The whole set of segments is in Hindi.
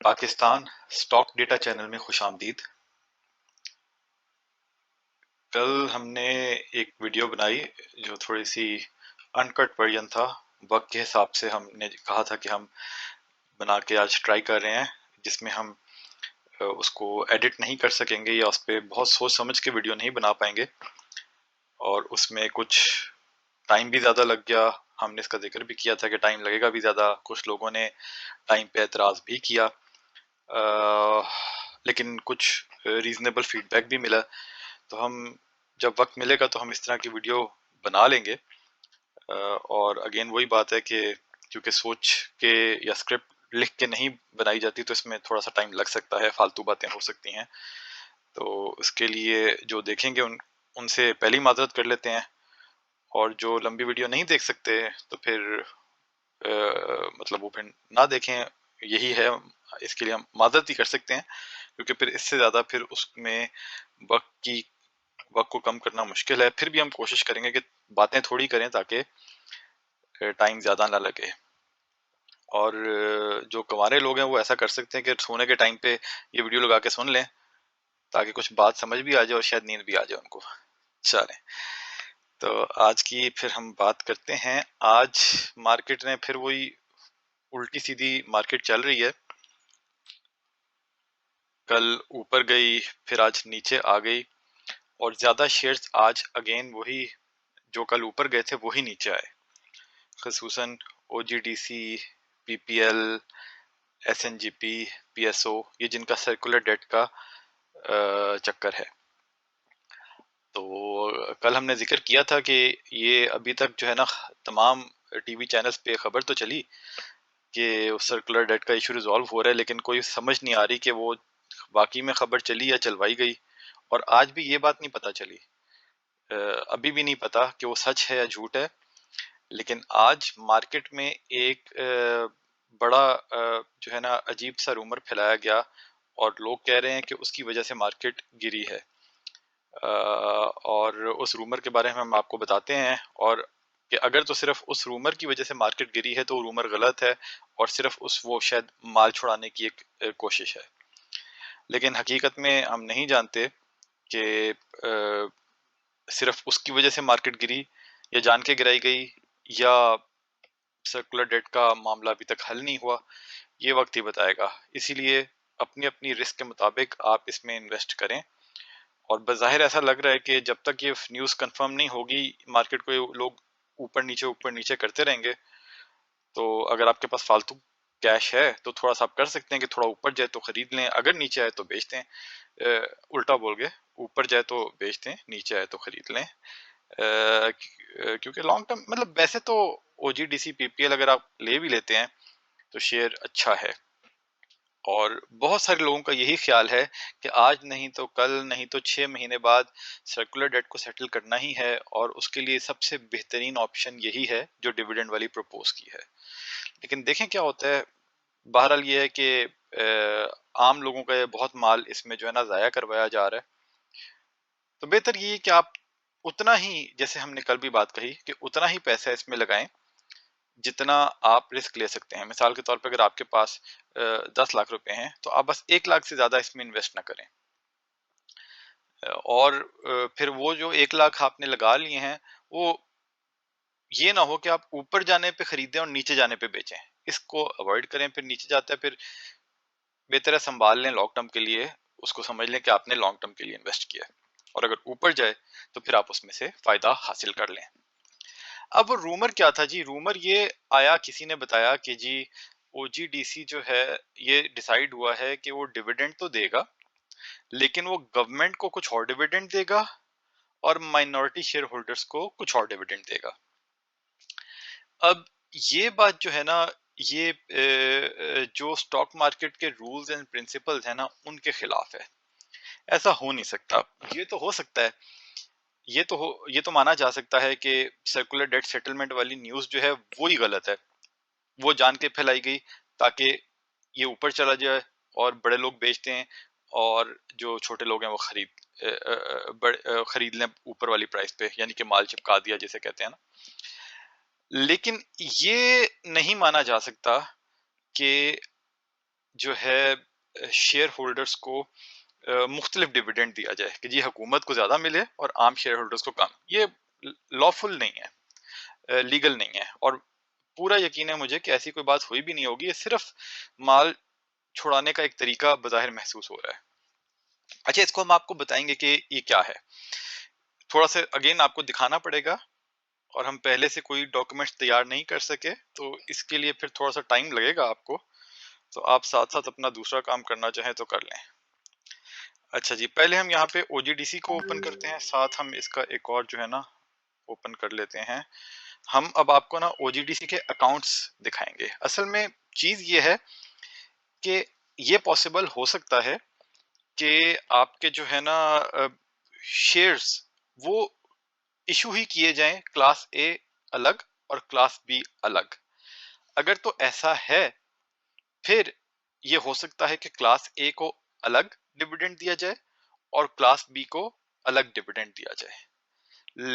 पाकिस्तान स्टॉक डेटा चैनल में खुशामदीद। कल हमने एक वीडियो बनाई जो थोड़ी सी अनकट वर्जन था। वक्त के हिसाब से हमने कहा था कि हम बना के आज ट्राई कर रहे हैं, जिसमें हम उसको एडिट नहीं कर सकेंगे या उस पर बहुत सोच समझ के वीडियो नहीं बना पाएंगे, और उसमें कुछ टाइम भी ज़्यादा लग गया। हमने इसका जिक्र भी किया था कि टाइम लगेगा भी ज़्यादा। कुछ लोगों ने टाइम पे एतराज़ भी किया, लेकिन कुछ रीजनेबल फीडबैक भी मिला। तो हम जब वक्त मिलेगा तो हम इस तरह की वीडियो बना लेंगे। और अगेन वही बात है कि क्योंकि सोच के या स्क्रिप्ट लिख के नहीं बनाई जाती, तो इसमें थोड़ा सा टाइम लग सकता है, फालतू बातें हो सकती हैं। तो उसके लिए जो देखेंगे उनसे पहली माजरत कर लेते हैं, और जो लंबी वीडियो नहीं देख सकते तो फिर मतलब वो फिर ना देखें। यही है, इसके लिए हम माजरत ही कर सकते हैं, क्योंकि फिर इससे ज़्यादा फिर उसमें वक्त की वक्त को कम करना मुश्किल है। फिर भी हम कोशिश करेंगे कि बातें थोड़ी करें ताकि टाइम ज़्यादा ना लगे। और जो कुंवारे लोग हैं वो ऐसा कर सकते हैं कि सोने के टाइम पे ये वीडियो लगा के सुन लें, ताकि कुछ बात समझ भी आ जाए और शायद नींद भी आ जाए उनको। चलें, तो आज की फिर हम बात करते हैं। आज मार्केट ने फिर वही उल्टी सीधी मार्केट चल रही है। कल ऊपर गई, फिर आज नीचे आ गई, और ज़्यादा शेयर्स आज अगेन वही जो कल ऊपर गए थे वही नीचे आए। खसूसन OGDC, PPL, SNGP, PSO, ये जिनका सर्कुलर डेट का चक्कर है। तो कल हमने जिक्र किया था कि ये अभी तक जो है ना, तमाम टीवी चैनल्स पे खबर तो चली कि सर्कुलर डेट का इशू रिजॉल्व हो रहा है, लेकिन कोई समझ नहीं आ रही कि वो वाकई में खबर चली या चलवाई गई। और आज भी ये बात नहीं पता चली, अभी भी नहीं पता कि वो सच है या झूठ है। लेकिन आज मार्केट में एक बड़ा जो है ना अजीब सा रूमर फैलाया गया, और लोग कह रहे हैं कि उसकी वजह से मार्केट गिरी है। और उस रूमर के बारे में हम आपको बताते हैं, और कि अगर तो सिर्फ उस रूमर की वजह से मार्केट गिरी है तो वो रूमर गलत है, और सिर्फ वो शायद माल छुड़ाने की एक कोशिश है। लेकिन हकीकत में हम नहीं जानते कि सिर्फ उसकी वजह से मार्केट गिरी या जान के गिराई गई, या सर्कुलर डेट का मामला अभी तक हल नहीं हुआ। ये वक्त ही बताएगा। इसीलिए अपनी अपनी रिस्क के मुताबिक आप इसमें इन्वेस्ट करें। और बज़ाहिर ऐसा लग रहा है कि जब तक ये न्यूज़ कंफर्म नहीं होगी, मार्केट को लोग ऊपर नीचे करते रहेंगे। तो अगर आपके पास फालतू कैश है तो थोड़ा सा आप कर सकते हैं कि थोड़ा ऊपर जाए तो खरीद लें, अगर नीचे आए तो बेच दें। उल्टा बोल गए, ऊपर जाए तो बेच दें, नीचे आए तो खरीद लें। क्योंकि लॉन्ग टर्म मतलब वैसे तो OGDC PPL अगर आप ले भी लेते हैं तो शेयर अच्छा है। और बहुत सारे लोगों का यही ख्याल है कि आज नहीं तो कल, नहीं तो 6 महीने बाद सर्कुलर डेट को सेटल करना ही है, और उसके लिए सबसे बेहतरीन ऑप्शन यही है जो डिविडेंड वाली प्रपोज की है। लेकिन देखें क्या होता है। बहरहाल ये है कि आम लोगों का ये बहुत माल इसमें जो है ना ज़ाया करवाया जा रहा है। तो बेहतर ये है कि आप उतना ही, जैसे हमने कल भी बात कही, कि उतना ही पैसा इसमें लगाएं जितना आप रिस्क ले सकते हैं। मिसाल के तौर पे अगर आपके पास 10 लाख रुपए हैं तो आप बस 1 लाख से ज्यादा इसमें इन्वेस्ट ना करें। और फिर वो जो 1 लाख आपने लगा लिए हैं, वो ये ना हो कि आप ऊपर जाने पे खरीदें और नीचे जाने पे बेचें। इसको अवॉइड करें। फिर नीचे जाता है, फिर बेहतर है संभाल लें लॉन्ग टर्म के लिए। उसको समझ लें कि आपने लॉन्ग टर्म के लिए इन्वेस्ट किया है, और अगर ऊपर जाए तो फिर आप उसमें से फायदा हासिल कर लें। अब रूमर क्या था जी? रूमर ये आया, किसी ने बताया कि जी OGDC जो है, ये डिसाइड हुआ है कि वो डिविडेंड तो देगा, लेकिन वो गवर्नमेंट को कुछ और डिविडेंड देगा और माइनॉरिटी शेयर होल्डर्स को कुछ और डिविडेंड देगा। अब ये बात जो है ना, ये जो स्टॉक मार्केट के रूल्स एंड प्रिंसिपल्स है ना, उनके खिलाफ है। ऐसा हो नहीं सकता। ये तो हो सकता है, ये तो माना जा सकता है कि सर्कुलर डेट सेटलमेंट वाली न्यूज़ जो है वो ही गलत है, वो जान के फैलाई गई ताकि ये ऊपर चला जाए और बड़े लोग बेचते हैं, और जो छोटे लोग हैं वो खरीद लें ऊपर वाली प्राइस पे, यानी कि माल चिपका दिया जिसे कहते हैं ना। लेकिन ये नहीं माना जा सकता कि जो है शेयर होल्डर्स को मुख्तलिफ डिविडेंड दिया जाए कि जी हुकूमत को ज्यादा मिले और आम शेयर होल्डर्स को कम। ये लॉफुल नहीं है, लीगल नहीं है, और पूरा यकीन है मुझे कि ऐसी कोई बात हुई भी नहीं होगी। ये सिर्फ माल छुड़ाने का एक तरीका बज़ाहिर महसूस हो रहा है। अच्छा, इसको हम आपको बताएंगे कि ये क्या है। थोड़ा सा अगेन आपको दिखाना पड़ेगा, और हम पहले से कोई डॉक्यूमेंट्स तैयार नहीं कर सके, तो इसके लिए फिर थोड़ा सा टाइम लगेगा आपको। तो आप साथ साथ अपना दूसरा काम करना चाहें तो कर लें। अच्छा जी, पहले हम यहाँ पे OGDC को ओपन करते हैं, साथ हम इसका एक और जो है ना ओपन कर लेते हैं। हम अब आपको ना OGDC के अकाउंट्स दिखाएंगे। असल में चीज ये है कि ये पॉसिबल हो सकता है कि आपके जो है ना शेयर्स वो इशू ही किए जाएं, क्लास ए अलग और क्लास बी अलग। अगर तो ऐसा है, फिर ये हो सकता है कि क्लास ए को अलग डिविडेंड दिया जाए और क्लास बी को अलग डिविडेंड दिया जाए।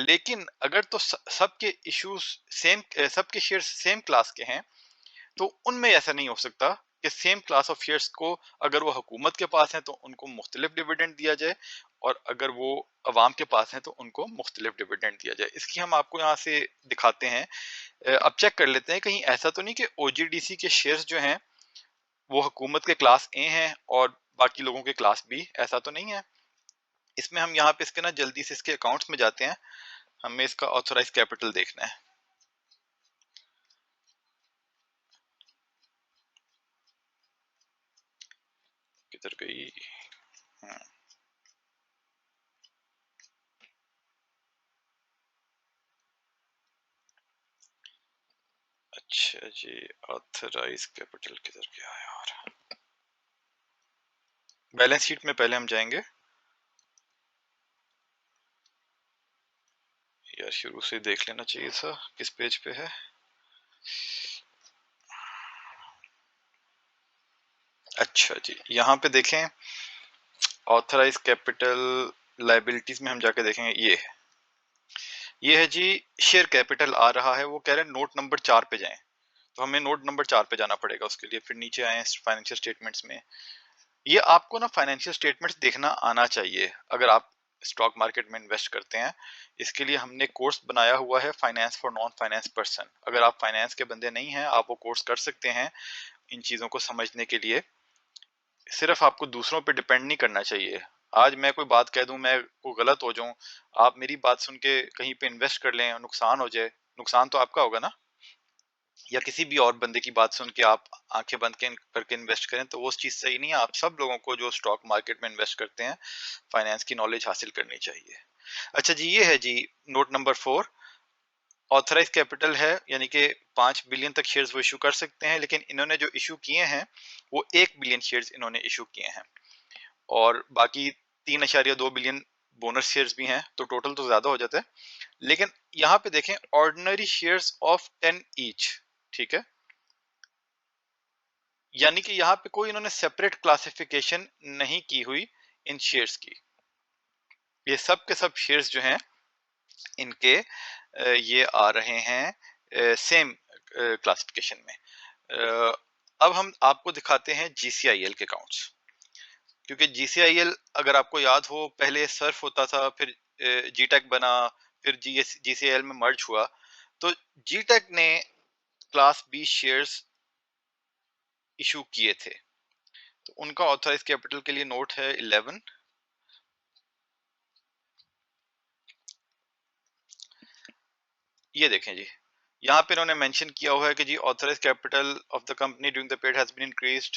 लेकिन अगर तो सबके इश्यूज सेम, सबके शेयर्स सेम क्लास के हैं, तो उनमें ऐसा नहीं हो सकता कि सेम क्लास ऑफ शेयर्स को अगर वो हुकूमत के पास है तो उनको मुख्तलिफ डिविडेंड दिया जाए, और अगर वो अवाम के पास है तो उनको मुख्तलिफ डिविडेंड दिया जाए। इसकी हम आपको यहाँ से दिखाते हैं। अब चेक कर लेते हैं कहीं ऐसा तो नहीं कि OGDC के शेयर्स जो हैं वो हुकूमत के क्लास ए हैं और बाकी लोगों के क्लास बी। ऐसा तो नहीं है। इसमें हम यहाँ पे इसके ना जल्दी से इसके अकाउंट्स में जाते हैं। हमें इसका ऑथराइज कैपिटल देखना है। किधर गई? हम्म, अच्छा जी, ऑथराइज कैपिटल किधर गया यार? बैलेंस शीट में पहले हम जाएंगे यार, शुरू से देख लेना चाहिए था किस पेज पे है। अच्छा जी, यहाँ पे देखें ऑथराइज कैपिटल लाइबिलिटीज में हम जाके देखेंगे। ये है जी शेयर कैपिटल आ रहा है। वो कह रहे हैं नोट नंबर 4 पे जाएं, तो हमें नोट नंबर 4 पे जाना पड़ेगा उसके लिए। फिर नीचे आए फाइनेंशियल स्टेटमेंट्स में। ये आपको ना फाइनेंशियल स्टेटमेंट्स देखना आना चाहिए अगर आप स्टॉक मार्केट में इन्वेस्ट करते हैं। इसके लिए हमने कोर्स बनाया हुआ है, finance for non finance person. अगर आप फाइनेंस के बंदे नहीं हैं, आप वो कोर्स कर सकते हैं इन चीजों को समझने के लिए। सिर्फ आपको दूसरों पे डिपेंड नहीं करना चाहिए। आज मैं कोई बात कह दूं, मैं को गलत हो जाऊं, आप मेरी बात सुन के कहीं पे इन्वेस्ट कर लें और नुकसान हो जाए, नुकसान तो आपका होगा ना। या किसी भी और बंदे की बात सुन के आप आंखें बंद करके इन्वेस्ट करें, तो वो चीज सही नहीं है। आप सब लोगों को जो स्टॉक मार्केट में इन्वेस्ट करते हैं, फाइनेंस की नॉलेज हासिल करनी चाहिए। अच्छा जी, ये है जी नोट नंबर 4। ऑथराइज कैपिटल है, यानी कि 5 बिलियन तक शेयर्स वो इशू कर सकते हैं, लेकिन इन्होंने जो इशू किए हैं वो 1 बिलियन शेयर्स इन्होंने इशू किए हैं, और बाकी 3.2 बिलियन बोनस शेयर्स भी हैं, तो टोटल तो ज्यादा हो जाता है। लेकिन यहाँ पे देखें ऑर्डिनरी शेयर्स ऑफ 10 ईच, ठीक है। यानी कि यहाँ पे कोई इन्होंने सेपरेट क्लासिफिकेशन नहीं की हुई इन शेयर्स की। ये सब के सब शेयर्स जो हैं इनके ये आ रहे हैं सेम क्लासिफिकेशन में। अब हम आपको दिखाते हैं GCIL के अकाउंट्स, क्योंकि GCIL अगर आपको याद हो पहले सर्फ होता था, फिर GTAC बना, फिर GCIL में मर्ज हुआ। तो GTAC ने क्लास बी शेयर्स इशू किए थे, तो उनका ऑथराइज कैपिटल के लिए नोट है 11। ये देखें जी, यहाँ पे इन्होंने मेंशन किया हुआ है कि जी authorised capital of the company during the period has been increased.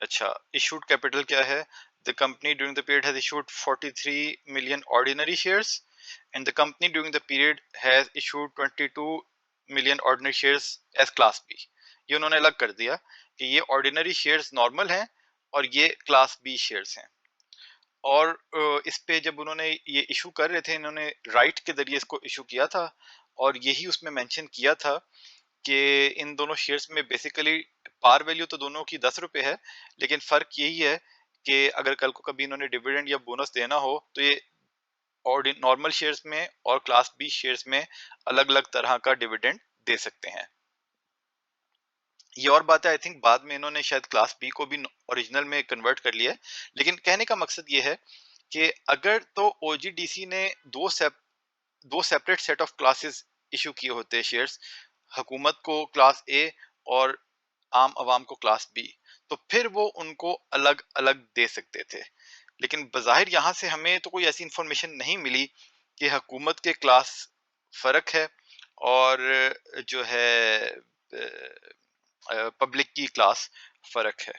अच्छा, इशूड कैपिटल क्या है? The company during the period has issued 43 million ordinary shares, and the company during the period has issued 22 million ordinary shares as class B. ये उन्होंने अलग कर दिया कि ये ऑर्डिनरी शेयर्स नॉर्मल हैं और ये क्लास बी शेयर्स हैं। और इस पे जब उन्होंने ये इशू कर रहे थे, इन्होंने राइट के जरिए इसको इशू किया था, और यही उसमें मेंशन किया था कि इन दोनों शेयर्स में बेसिकली पार वैल्यू तो दोनों की 10 रुपए है, लेकिन फर्क यही है कि अगर कल को कभी इन्होंने डिविडेंड या बोनस देना हो तो ये और नॉर्मल शेयर्स में और क्लास बी शेयर्स में अलग अलग तरह का डिविडेंड दे सकते हैं। ये और बात है, आई थिंक बाद में इन्होंने शायद क्लास बी को भी ओरिजिनल में कन्वर्ट कर लिया है। लेकिन कहने का मकसद ये है कि अगर तो ओजीडीसी ने दो separate set of classes issue किए होते शेयर्स, हुकूमत को क्लास ए और आम आवाम को क्लास बी, तो फिर वो उनको अलग अलग दे सकते थे। लेकिन बज़ाहिर यहाँ से हमें तो कोई ऐसी इंफॉर्मेशन नहीं मिली कि हुकूमत के क्लास फर्क है और जो है पब्लिक की क्लास फर्क है।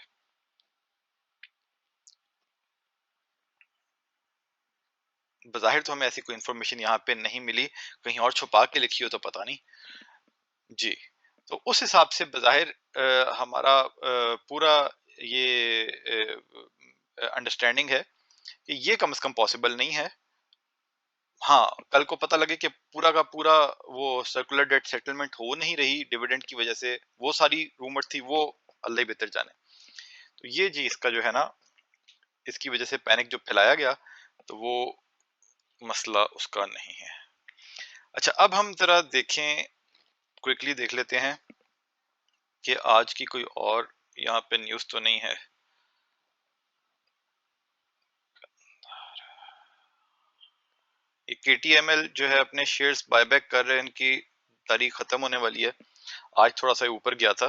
बज़ाहिर तो हमें ऐसी कोई इंफॉर्मेशन यहाँ पे नहीं मिली, कहीं और छुपा के लिखी हो तो पता नहीं। जी, तो उस हिसाब से बज़ाहिर हमारा पूरा ये अंडरस्टैंडिंग है कि ये कम से कम पॉसिबल नहीं है। हाँ, कल को पता लगे कि पूरा का पूरा वो सर्कुलर डेट सेटलमेंट हो नहीं रही डिविडेंड की वजह से, वो सारी रूमर थी, वो अल्लाह ही बेहतर जाने। तो ये जी इसका जो है ना, इसकी वजह से पैनिक जो फैलाया गया, तो वो मसला उसका नहीं है। अच्छा, अब हम जरा देखें, क्विकली देख लेते हैं कि आज की कोई और यहाँ पे न्यूज़ तो नहीं है। ये केटीएमएल जो है अपने शेयर्स बायबैक कर रहे हैं, इनकी तारीख खत्म होने वाली है। आज थोड़ा सा ऊपर गया था,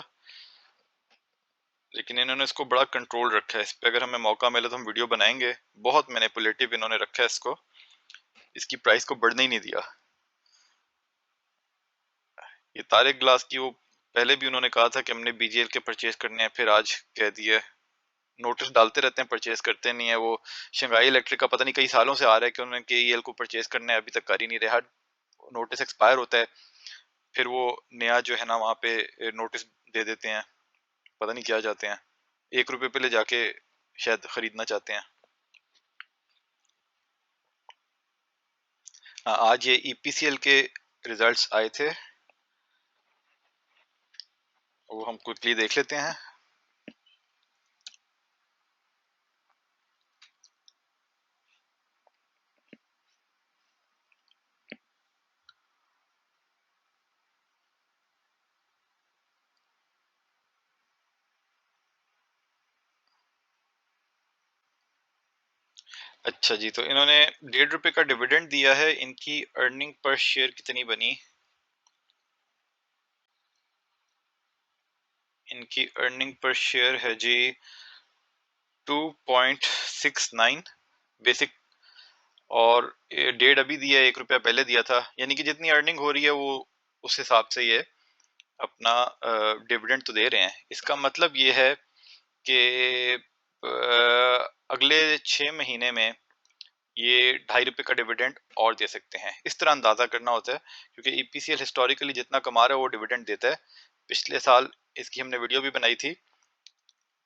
लेकिन इन्होंने इसको बड़ा कंट्रोल रखा है। इस पे अगर हमें मौका मिले तो हम वीडियो बनाएंगे। बहुत मैनिपुलेटिव इन्होंने रखा है इसको, इसकी प्राइस को बढ़ने ही नहीं दिया। ये तारिक ग्लास की वो पहले भी उन्होंने कहा था कि हमने बीजीएल के परचेज करने हैं, फिर आज कह दिया। नोटिस डालते रहते हैं, परचेज करते नहीं है। वो शंघाई इलेक्ट्रिक का पता नहीं कई सालों से आ रहा है कि उन्होंने केईएल को परचेज करना है, अभी तक कर ही नहीं रहा। नोटिस एक्सपायर होता है, फिर वो नया जो है ना वहां पे नोटिस दे देते हैं, पता नहीं क्या चाहते हैं। 1 रुपए पे ले जाके शायद खरीदना चाहते हैं। हाँ, आज ये ईपीसीएल के रिजल्ट्स आए थे, वो हम क्विकली देख लेते हैं। अच्छा जी, तो इन्होंने 1.5 रुपए का डिविडेंड दिया है। इनकी अर्निंग पर शेयर कितनी बनी? इनकी अर्निंग पर शेयर है जी 2.69 बेसिक, और डेढ़ अभी दिया है, 1 रुपया पहले दिया था। यानी कि जितनी अर्निंग हो रही है वो उस हिसाब से ये अपना डिविडेंड तो दे रहे हैं। इसका मतलब ये है कि अगले 6 महीने में ये 2.5 रुपए का डिविडेंड और दे सकते हैं। इस तरह अंदाजा करना होता है, क्योंकि ईपीसीएल हिस्टोरिकली जितना कमा रहा है वो डिविडेंड देता है। पिछले साल इसकी हमने वीडियो भी बनाई थी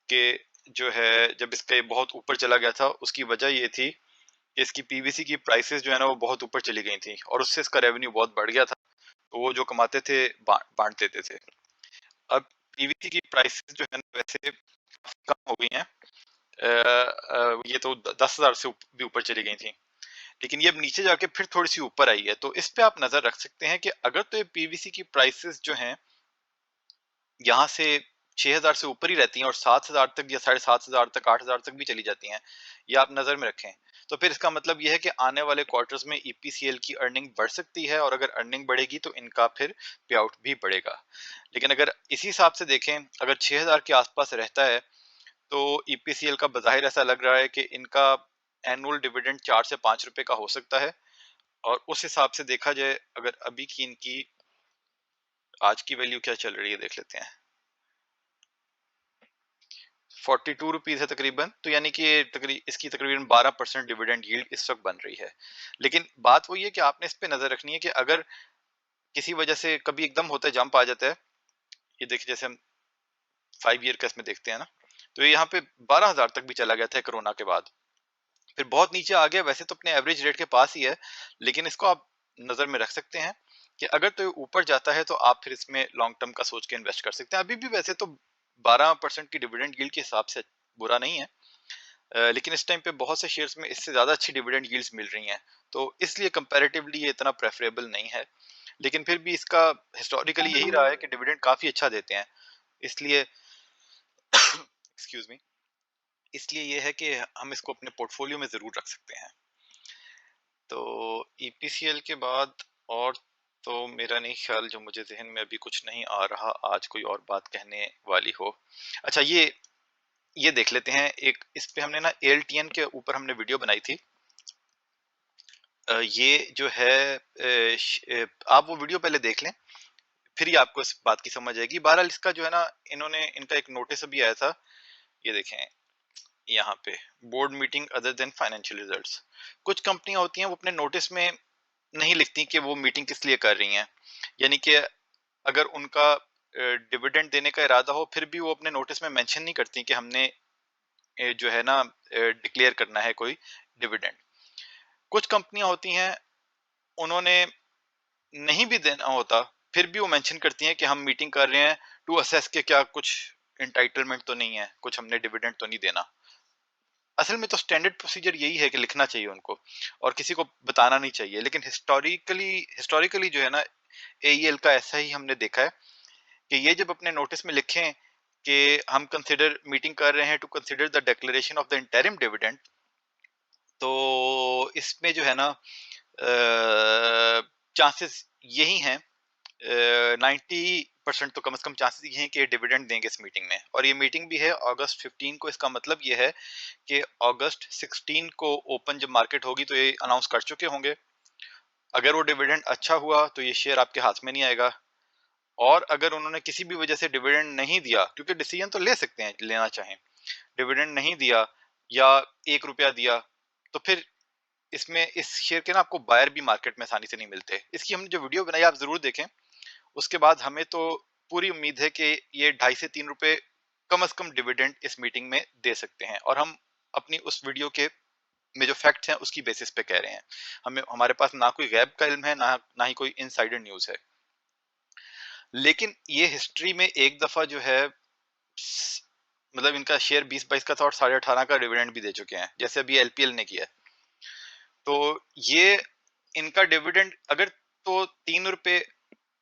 कि जो है जब इसका ये बहुत ऊपर चला गया था, उसकी वजह ये थी कि इसकी पीवीसी की प्राइसेस जो है ना वो बहुत ऊपर चली गई थी, और उससे इसका रेवेन्यू बहुत बढ़ गया था। तो वो जो कमाते थे बांट देते थे। अब पीवीसी की प्राइसेस जो है ना वैसे कम हो गई हैं। ये तो 10,000 से भी ऊपर चली गई थी, लेकिन ये अब नीचे जाके फिर थोड़ी सी ऊपर आई है। तो इस पे आप नजर रख सकते हैं कि अगर तो ये पीवीसी की प्राइसेस जो हैं यहाँ से 6,000 से ऊपर ही रहती हैं और 7,000 तक या 7,500 तक, 8,000 तक भी चली जाती हैं, ये आप नजर में रखें, तो फिर इसका मतलब ये है कि आने वाले क्वार्टर्स में ईपीसीएल की अर्निंग बढ़ सकती है, और अगर अर्निंग बढ़ेगी तो इनका फिर पे आउट भी बढ़ेगा। लेकिन अगर इसी हिसाब से देखें, अगर 6,000 के आसपास रहता है, तो ईपीसीएल का बज़ाहिर ऐसा लग रहा है कि इनका एनुअल डिविडेंड 4 से 5 रुपए का हो सकता है। और उस हिसाब से देखा जाए, अगर अभी की इनकी आज की वैल्यू क्या चल रही है देख लेते हैं। 42 रुपीज है तकरीबन, तो यानी कि इसकी तकरीबन 12% डिविडेंड यील्ड इस वक्त बन रही है। लेकिन बात वही है कि आपने इस पे नजर रखनी है कि अगर किसी वजह से कभी एकदम होता है, जंप आ जाता है, ये देखिए जैसे हम 5 ईयर का इसमें देखते हैं ना, तो ये यहाँ पे 12,000 तक भी चला गया था कोरोना के बाद, फिर बहुत नीचे आ गया। वैसे तो अपने एवरेज रेट के पास ही है, लेकिन इसको आप नजर में रख सकते हैं कि अगर तो ऊपर जाता है तो आप फिर इसमें लॉन्ग टर्म का सोच के इन्वेस्ट कर सकते हैं। अभी भी वैसे तो 12% की डिविडेंड यील्ड के हिसाब से बुरा नहीं है, लेकिन इस टाइम पे बहुत से शेयर्स में इससे ज्यादा अच्छी डिविडेंड यील्ड्स मिल रही हैं, तो इसलिए कंपैरेटिवली ये इतना प्रेफरेबल नहीं है। लेकिन फिर भी इसका हिस्टोरिकली यही रहा है कि डिविडेंड काफी अच्छा देते हैं। इसलिए एक्सक्यूज मी, इसलिए ये है कि हम इसको अपने पोर्टफोलियो में जरूर रख सकते हैं। तो ईपीसीएल के बाद और तो मेरा नहीं ख्याल, जो मुझे जहन में अभी कुछ नहीं आ रहा आज कोई और बात कहने वाली हो। अच्छा, ये देख लेते हैं, एक इस पे हमने ना एलटीएन के ऊपर हमने वीडियो बनाई थी। ये जो है आप वो वीडियो पहले देख लें, फिर ही आपको इस बात की समझ आएगी। बहरहाल इसका जो है ना, इनका एक नोटिस अभी आया था, ये देखें यहाँ पे, board meeting other than financial results. कुछ कंपनियां होती हैं वो अपने नोटिस में नहीं लिखती कि वो मीटिंग किस लिए कर रही हैं, यानी कि अगर उनका डिविडेंड देने का इरादा हो फिर भी वो अपने नोटिस में मेंशन नहीं करती कि हमने जो है ना डिक्लेयर करना है कोई डिविडेंड। कुछ कंपनियां होती हैं उन्होंने नहीं भी देना होता फिर भी वो मेंशन करती हैं कि हम मीटिंग कर रहे हैं टू असेस के क्या कुछ इंटाइटलमेंट तो नहीं है, कुछ हमने डिविडेंड तो नहीं देना। असल में तो स्टैंडर्ड प्रोसीजर यही है कि लिखना चाहिए उनको और किसी को बताना नहीं चाहिए, लेकिन हिस्टोरिकली जो है ना एईएल का ऐसा ही हमने देखा है कि ये जब अपने नोटिस में लिखें कि हम कंसिडर मीटिंग कर रहे हैं to consider the declaration of the interim dividend, तो इसमें जो है ना चांसेस यही हैं, 90% तो कम से कम चांसेस ये हैं कि डिविडेंड देंगे इस मीटिंग में। और ये मीटिंग भी है अगस्त 15 को। इसका मतलब ये है कि अगस्त 16 को ओपन जब मार्केट होगी तो ये अनाउंस कर चुके होंगे। अगर वो डिविडेंड अच्छा हुआ तो ये शेयर आपके हाथ में नहीं आएगा, और अगर उन्होंने किसी भी वजह से डिविडेंड नहीं दिया, क्योंकि डिसीजन तो ले सकते हैं लेना चाहें, डिविडेंड नहीं दिया या 1 रुपया दिया, तो फिर इसमें इस शेयर के ना आपको बायर भी मार्केट में आसानी से नहीं मिलते। इसकी हमने जो वीडियो बनाई आप जरूर देखें। उसके बाद हमें तो पूरी उम्मीद है कि ये 2.5 से 3 रुपए कम से कम डिविडेंड इस मीटिंग में दे सकते हैं, और हम अपनी उस वीडियो के में जो फैक्ट्स हैं उसकी बेसिस पे कह रहे हैं। हमारे पास ना कोई गैब का इल्म है, ना ही कोई इनसाइडर न्यूज है। लेकिन ये हिस्ट्री में एक दफा जो है, मतलब इनका शेयर 20-22 का था और 18.5 का डिविडेंड भी दे चुके हैं, जैसे अभी एलपीएल ने किया। तो ये इनका डिविडेंड अगर तो 3 रुपए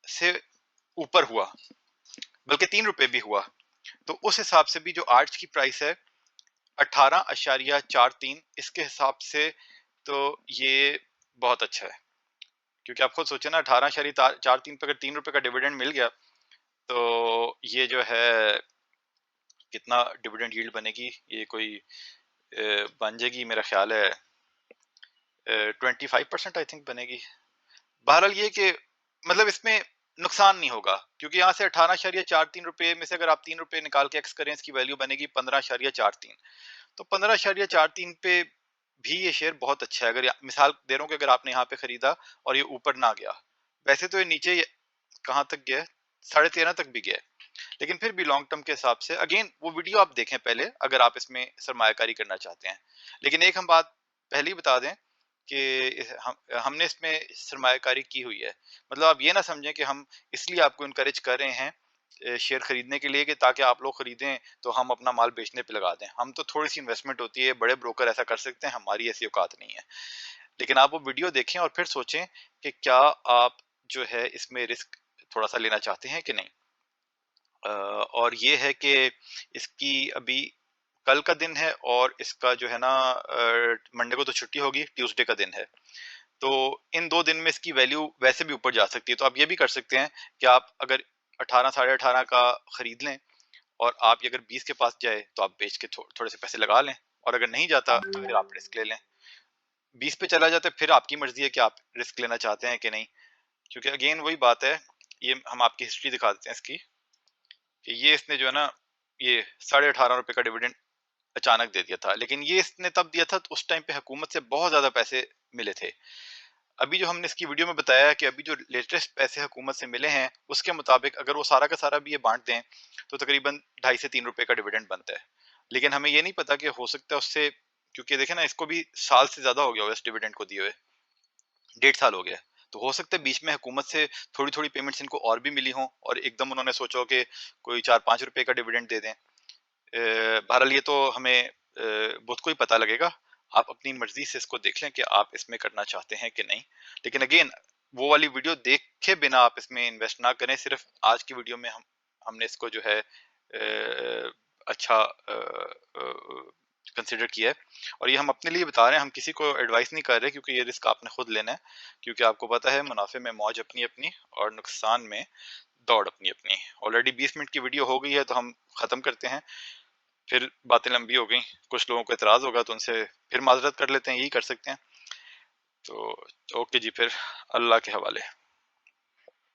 से ऊपर हुआ, बल्कि 3 रुपए भी हुआ, तो उस हिसाब से भी जो आज की प्राइस है 18.43, इसके हिसाब से तो ये बहुत अच्छा है। क्योंकि आप खुद सोचे ना, 18.43 पे अगर 3 रुपए का डिविडेंड मिल गया तो ये जो है कितना डिविडेंड यील्ड बनेगी, ये कोई बन जाएगी मेरा ख्याल है 25% आई थिंक बनेगी। बहरहाल ये कि मतलब इसमें नुकसान नहीं होगा, क्योंकि यहाँ से 18.43 में से अगर आप 3 रुपए निकाल के एक्स करें, इसकी वैल्यू बनेगी 15.43। तो 15.43 पे भी ये शेयर बहुत अच्छा है। अगर मिसाल दे रहा हूँ कि अगर आपने यहाँ पे खरीदा और ये ऊपर ना गया, वैसे तो ये नीचे कहाँ तक गया, 13.5 तक भी गया, लेकिन फिर भी लॉन्ग टर्म के हिसाब से अगेन वो वीडियो आप देखें पहले अगर आप इसमें सरमायाकारी करना चाहते हैं। लेकिन एक हम बात पहले ही बता दें कि हमने इसमें सरमायाकारी की हुई है, मतलब आप ये ना समझें कि हम इसलिए आपको इनकरेज कर रहे हैं शेयर खरीदने के लिए कि ताकि आप लोग खरीदें तो हम अपना माल बेचने पे लगा दें। हम तो थोड़ी सी इन्वेस्टमेंट होती है, बड़े ब्रोकर ऐसा कर सकते हैं, हमारी ऐसी औकात नहीं है। लेकिन आप वो वीडियो देखें और फिर सोचें कि क्या आप जो है इसमें रिस्क थोड़ा सा लेना चाहते हैं कि नहीं। और ये है कि इसकी अभी कल का दिन है और इसका जो है ना मंडे को तो छुट्टी होगी, ट्यूसडे का दिन है, तो इन 2 दिन में इसकी वैल्यू वैसे भी ऊपर जा सकती है। तो आप ये भी कर सकते हैं कि आप अगर 18 साढ़े 18 का खरीद लें और आप अगर 20 के पास जाए तो आप बेच के थोड़े से पैसे लगा लें, और अगर नहीं जाता तो फिर आप रिस्क ले लें। 20 पे चला जाता है फिर आपकी मर्जी है कि आप रिस्क लेना चाहते हैं कि नहीं। क्योंकि अगेन वही बात है, ये हम आपकी हिस्ट्री दिखा देते हैं इसकी, कि ये इसने जो है ना ये 18.5 रुपए का डिविडेंड अचानक दे दिया था, लेकिन ये इसने तब दिया था तो उस टाइम पे हुकूमत से बहुत ज्यादा पैसे मिले थे। अभी जो हमने इसकी वीडियो में बताया है कि अभी जो लेटेस्ट पैसे हुकूमत से मिले हैं उसके मुताबिक अगर वो सारा का सारा भी ये बांट दें तो तकरीबन 2.5 से 3 रुपए का डिविडेंड बनता है। लेकिन हमें ये नहीं पता कि हो सकता है उससे, क्योंकि देखे ना इसको भी साल से ज्यादा हो गया हुआ इस डिविडेंड को दिए हुए, 1.5 साल हो गया। तो हो सकता है बीच में हुकूमत से थोड़ी थोड़ी पेमेंट्स इनको और भी मिली हों और एकदम उन्होंने सोचा हो कि कोई 4-5 रुपए का डिविडेंड दे दें। बहरहाल ये तो हमें बहुत को ही पता लगेगा। आप अपनी मर्जी से इसको देख लें कि आप इसमें करना चाहते हैं कि नहीं। लेकिन अगेन वो वाली वीडियो देखे बिना आप इसमें इन्वेस्ट ना करें। सिर्फ आज की वीडियो में हमने इसको जो है अच्छा कंसिडर किया है। और ये हम अपने लिए बता रहे हैं, हम किसी को एडवाइस नहीं कर रहे, क्योंकि ये रिस्क आपने खुद लेना है। क्योंकि आपको पता है मुनाफे में मौज अपनी अपनी और नुकसान में दौड़ अपनी अपनी। ऑलरेडी 20 मिनट की वीडियो हो गई है, तो हम ख़त्म करते हैं, फिर बातें लंबी हो गई, कुछ लोगों को एतराज़ होगा तो उनसे फिर माजरत कर लेते हैं, यही कर सकते हैं। तो ओके जी, फिर अल्लाह के हवाले।